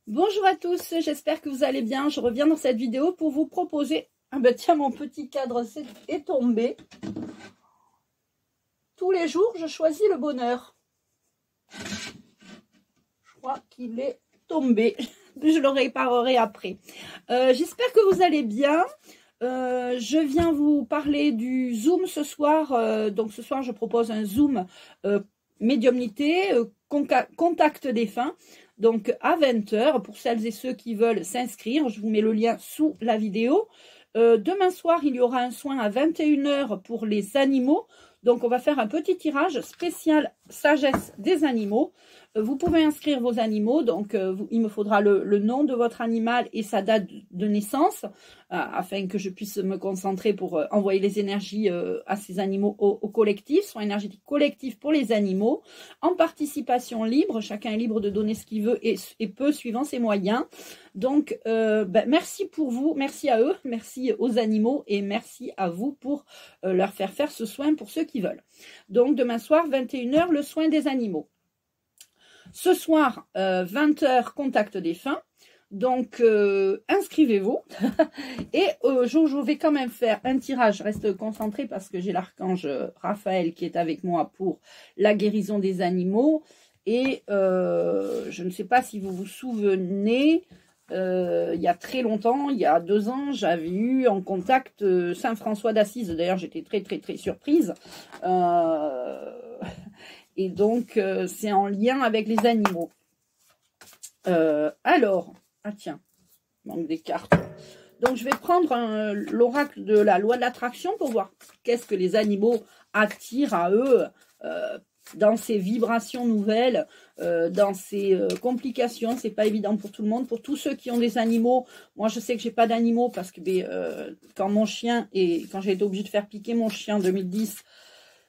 Bonjour à tous, j'espère que vous allez bien. Je reviens dans cette vidéo pour vous proposer... Ah ben tiens, mon petit cadre est tombé. Tous les jours, je choisis le bonheur. Je crois qu'il est tombé. Je le réparerai après. J'espère que vous allez bien. Je viens vous parler du Zoom ce soir. Donc ce soir, je propose un Zoom médiumnité, contact défunt. Donc à 20 h, pour celles et ceux qui veulent s'inscrire, je vous mets le lien sous la vidéo. Demain soir, il y aura un soin à 21 h pour les animaux. Donc on va faire un petit tirage spécial sagesse des animaux. Vous pouvez inscrire vos animaux, donc il me faudra le nom de votre animal et sa date de naissance, afin que je puisse me concentrer pour envoyer les énergies à ces animaux au collectif, soins énergétiques collectifs pour les animaux, en participation libre, chacun est libre de donner ce qu'il veut et peut suivant ses moyens. Donc merci pour vous, merci à eux, merci aux animaux et merci à vous pour leur faire ce soin pour ceux qui veulent. Donc demain soir, 21 h, le soin des animaux. Ce soir, 20 h, contact défunt. Donc, inscrivez-vous. Et je vais quand même faire un tirage. Je reste concentré parce que j'ai l'archange Raphaël qui est avec moi pour la guérison des animaux. Et je ne sais pas si vous vous souvenez, il y a très longtemps, il y a 2 ans, j'avais eu en contact Saint François d'Assise. D'ailleurs, j'étais très surprise. Et donc, c'est en lien avec les animaux. Alors, ah tiens, manque des cartes. Donc, je vais prendre l'oracle de la loi de l'attraction pour voir qu'est-ce que les animaux attirent à eux dans ces vibrations nouvelles, dans ces complications. C'est pas évident pour tout le monde. Pour tous ceux qui ont des animaux, moi, je sais que j'ai pas d'animaux parce que quand j'ai été obligée de faire piquer mon chien en 2010,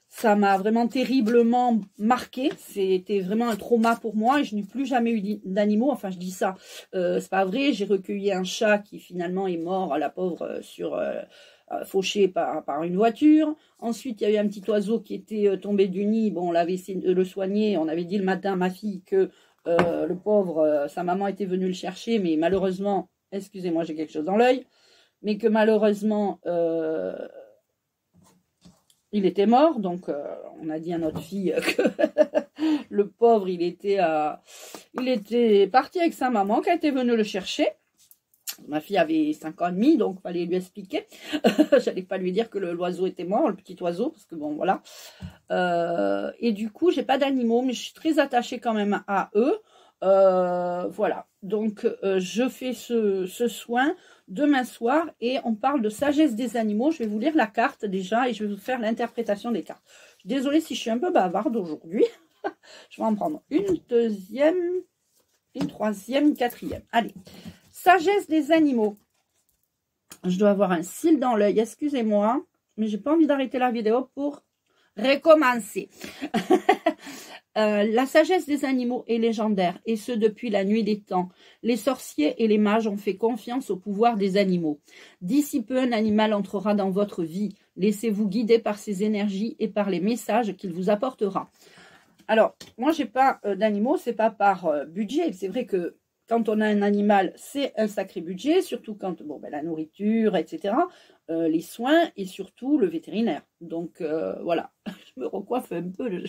ça m'a vraiment terriblement marqué. C'était vraiment un trauma pour moi et je n'ai plus jamais eu d'animaux. Enfin, je dis ça, c'est pas vrai. J'ai recueilli un chat qui finalement est mort, la pauvre, fauché par une voiture. Ensuite, il y a eu un petit oiseau qui était tombé du nid. Bon, on l'avait essayé de le soigner. On avait dit le matin à ma fille que le pauvre, sa maman était venue le chercher, mais malheureusement, excusez-moi, j'ai quelque chose dans l'œil, mais que malheureusement... il était mort, donc on a dit à notre fille que le pauvre, il était parti avec sa maman qui a été venue le chercher. Ma fille avait 5 ans et demi, donc il fallait lui expliquer. J'allais pas lui dire que l'oiseau était mort, le petit oiseau, parce que bon, voilà. Et du coup, j'ai pas d'animaux, mais je suis très attachée quand même à eux. Voilà, donc je fais ce soin demain soir et on parle de sagesse des animaux. Je vais vous lire la carte déjà et je vais vous faire l'interprétation des cartes. Je suis désolée si je suis un peu bavarde aujourd'hui. Je vais en prendre une deuxième, une troisième, une quatrième. Allez, sagesse des animaux. Je dois avoir un cil dans l'œil, excusez-moi, mais j'ai pas envie d'arrêter la vidéo pour recommencer. La sagesse des animaux est légendaire, et ce depuis la nuit des temps. Les sorciers et les mages ont fait confiance au pouvoir des animaux. D'ici peu, un animal entrera dans votre vie. Laissez-vous guider par ses énergies et par les messages qu'il vous apportera. Alors, moi, j'ai pas d'animaux, c'est pas par budget. C'est vrai que quand on a un animal, c'est un sacré budget, surtout quand la nourriture, etc., les soins et surtout le vétérinaire. Donc, voilà, je me recoiffe un peu.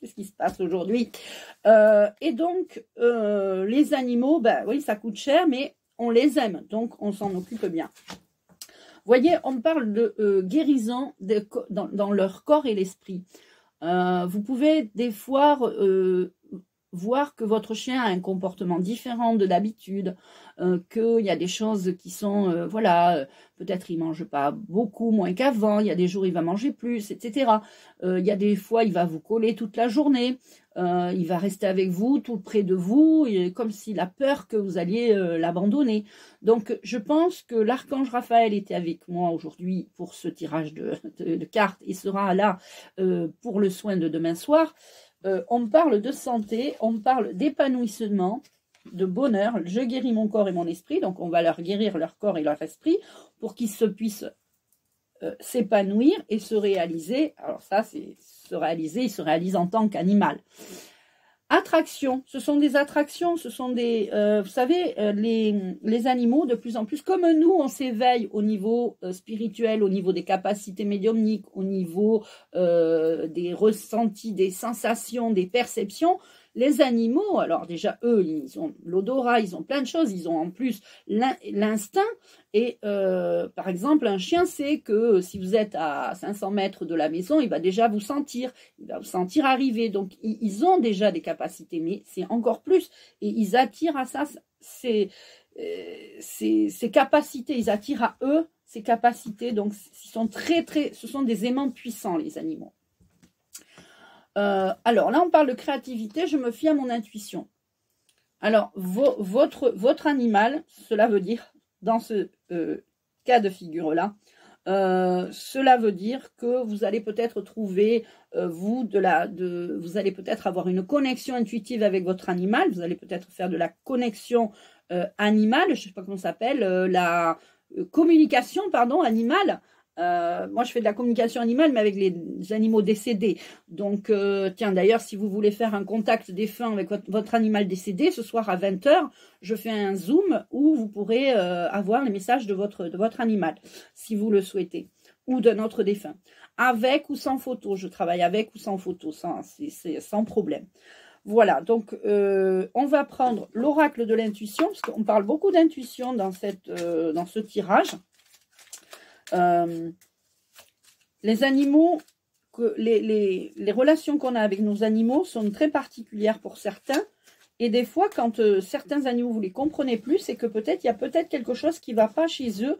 Qu'est-ce qui se passe aujourd'hui? Et donc, les animaux, oui, ça coûte cher, mais on les aime, donc on s'en occupe bien. Vous voyez, on parle de guérison dans leur corps et l'esprit. Vous pouvez des fois voir que votre chien a un comportement différent de d'habitude, qu'il y a des choses qui sont, peut-être il mange pas beaucoup, moins qu'avant, il y a des jours il va manger plus, etc. Il y a des fois il va vous coller toute la journée, il va rester avec vous, tout près de vous, comme s'il a peur que vous alliez l'abandonner. Donc je pense que l'archange Raphaël était avec moi aujourd'hui pour ce tirage de cartes et sera là pour le soin de demain soir. On parle de santé, on parle d'épanouissement, de bonheur. Je guéris mon corps et mon esprit, donc on va leur guérir leur corps et leur esprit pour qu'ils puissent s'épanouir et se réaliser. Alors ça, c'est se réaliser, il se réalise en tant qu'animal. Attractions, ce sont des attractions, ce sont des, vous savez, les animaux de plus en plus, comme nous, on s'éveille au niveau spirituel, au niveau des capacités médiumniques, au niveau des ressentis, des sensations, des perceptions. Les animaux, alors déjà eux, ils ont l'odorat, ils ont plein de choses, ils ont en plus l'instinct. Et par exemple, un chien sait que si vous êtes à 500 mètres de la maison, il va déjà vous sentir, il va vous sentir arriver. Donc ils ont déjà des capacités, mais c'est encore plus. Et ils attirent à ça ces capacités, ils attirent à eux ces capacités. Donc ils sont ce sont des aimants puissants, les animaux. Alors là, on parle de créativité, je me fie à mon intuition. Alors, votre animal, cela veut dire, dans ce cas de figure-là, cela veut dire que vous allez peut-être trouver, vous allez peut-être avoir une connexion intuitive avec votre animal, vous allez peut-être faire de la connexion animale, je ne sais pas comment ça s'appelle, la communication, pardon, animale. Moi, je fais de la communication animale, mais avec les animaux décédés. Donc, tiens, d'ailleurs, si vous voulez faire un contact défunt avec votre animal décédé, ce soir à 20 h, je fais un Zoom où vous pourrez avoir les messages de votre animal, si vous le souhaitez, ou d'un autre défunt. Avec ou sans photo, je travaille avec ou sans photo, c'est sans problème. Voilà, donc on va prendre l'oracle de l'intuition, parce qu'on parle beaucoup d'intuition dans ce tirage. Les animaux, les relations qu'on a avec nos animaux sont très particulières pour certains. Et des fois, quand certains animaux, vous les comprenez plus, c'est que peut-être il y a peut-être quelque chose qui ne va pas chez eux.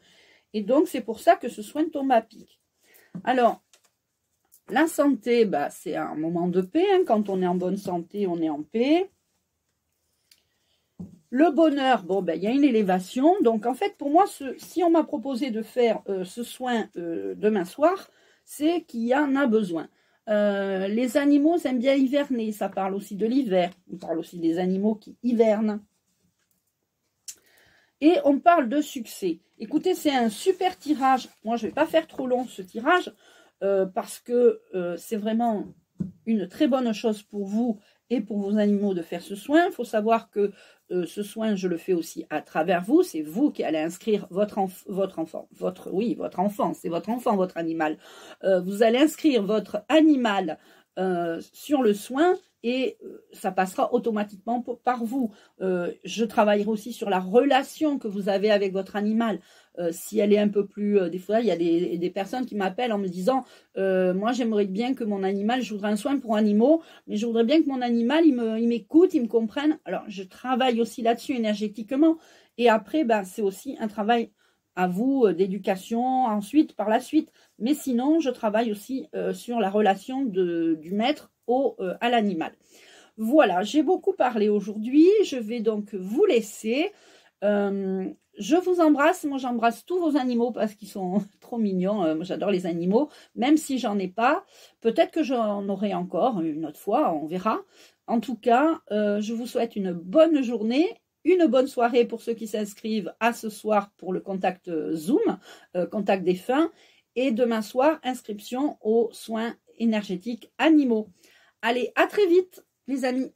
Et donc, c'est pour ça que ce soin tombe à pic. Alors, la santé, bah, c'est un moment de paix. Hein. Quand on est en bonne santé, on est en paix. Le bonheur, bon, ben, il y a une élévation. Donc, en fait, pour moi, si on m'a proposé de faire ce soin demain soir, c'est qu'il y en a besoin. Les animaux aiment bien hiverner. Ça parle aussi de l'hiver. On parle aussi des animaux qui hivernent. Et on parle de succès. Écoutez, c'est un super tirage. Moi, je ne vais pas faire trop long ce tirage parce que c'est vraiment une très bonne chose pour vous et pour vos animaux de faire ce soin. Il faut savoir que ce soin, je le fais aussi à travers vous. C'est vous qui allez inscrire votre enfant, c'est votre enfant, votre animal. Vous allez inscrire votre animal sur le soin et ça passera automatiquement par vous. Je travaillerai aussi sur la relation que vous avez avec votre animal. Si elle est un peu plus... des fois, il y a des personnes qui m'appellent en me disant moi, j'aimerais bien que mon animal... Je voudrais un soin pour animaux, mais je voudrais bien que mon animal, il m'écoute, il me comprenne. Alors, je travaille aussi là-dessus énergétiquement. Et après, ben, c'est aussi un travail à vous d'éducation, ensuite, par la suite. Mais sinon, je travaille aussi sur la relation du maître à l'animal. Voilà, j'ai beaucoup parlé aujourd'hui. Je vais donc vous laisser. Je vous embrasse. Moi, j'embrasse tous vos animaux parce qu'ils sont trop mignons. Moi, j'adore les animaux, même si j'en ai pas. Peut-être que j'en aurai encore une autre fois, on verra. En tout cas, je vous souhaite une bonne journée, une bonne soirée pour ceux qui s'inscrivent à ce soir pour le contact Zoom, contact défunt, et demain soir, inscription aux soins énergétiques animaux. Allez, à très vite, les amis.